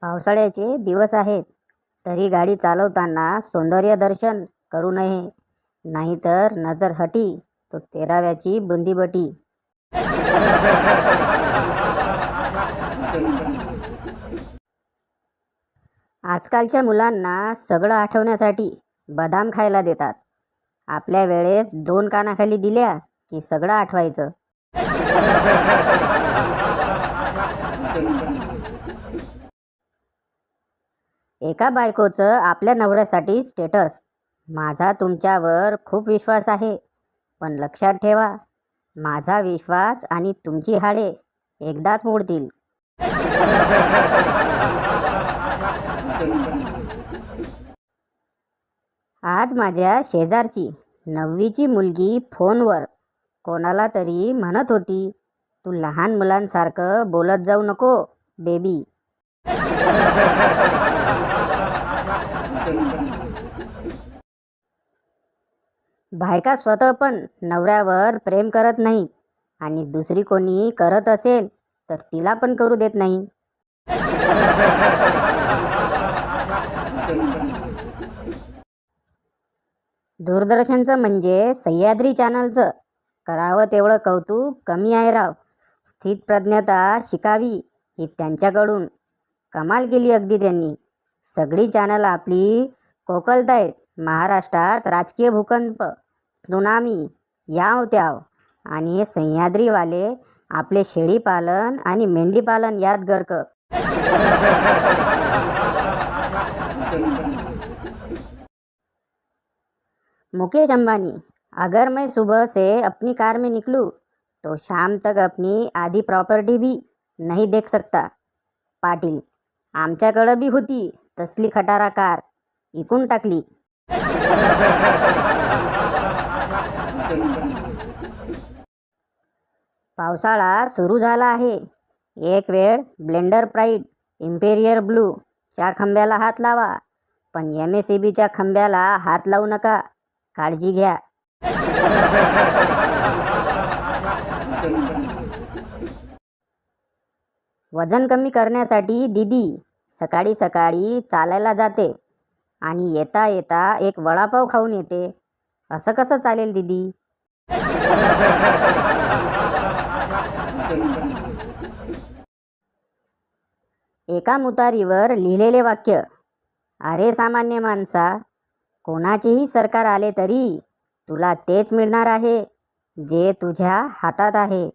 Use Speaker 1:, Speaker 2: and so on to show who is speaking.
Speaker 1: पावसाळ्याचे दिवस आहेत तरी गाडी चालवताना सौंदर्य दर्शन करू नये, नाहीतर नजर हटी तो तेराव्याची बुंदीबटी. आजकालच्या मुलांना सगळं आठवण्यासाठी बदाम खायला देतात. आपल्या वेळेस दोन कानाखाली दिल्या की सगळं आठवायचं. एका बायकोचं आपल्या नवऱ्यासाठी स्टेटस: माझा तुमच्यावर खूप विश्वास आहे, पण लक्षात ठेवा, माझा विश्वास आणि तुमची हाडे एकदाच मोडतील. आज माझ्या शेजारची 9वीची मुलगी फोनवर कोणाला तरी म्हणत होती, तू लहान मुलांसारखं बोलत जाऊ नको बेबी. बायका स्वतः पण नवऱ्यावर प्रेम करत नाहीत आणि दुसरी कोणी करत असेल तर तिला पण करू देत नाही. दूरदर्शनचं म्हणजे सह्याद्री चॅनलचं करावं तेवढं कौतुक कमी आहे राव. स्थितप्रज्ञता शिकावी ही त्यांच्याकडून. कमाल केली अगदी त्यांनी. सगळी चॅनल आपली कोकलतायत. महाराष्ट्रात राजकीय भूकंप, त्सुनामी, याव त्याव, आणि हे सह्याद्रीवाले आपले शेळीपालन आणि मेंढीपालन यात गर्क. मुकेश अंबानी: अगर मैं सुबह से अपनी कार में निकलूँ तो शाम तक अपनी आधी प्रॉपर्टी भी नहीं देख सकता. पाटील: आमच्याकडं बी होती तसली खटारा कार, इकून टाकली. पावसाळा सुरू झाला आहे. एक वेळ ब्लेंडर प्राईड, इम्पेरियर ब्लू च्या खांब्याला हात लावा, पण MSEBच्या खांब्याला हात लावू नका. काळजी घ्या. वजन कमी करण्यासाठी दीदी सकाळी सकाळी चालायला जाते आणि येता येता एक वडापाव खाऊन येते. असं कसं चालेल दीदी? एका मुतारीवर लिहिलेले वाक्य: अरे सामान्य माणसा, कोणाचेही सरकार आले तरी तुला तेच मिळणार आहे जे तुझ्या हातात आहे.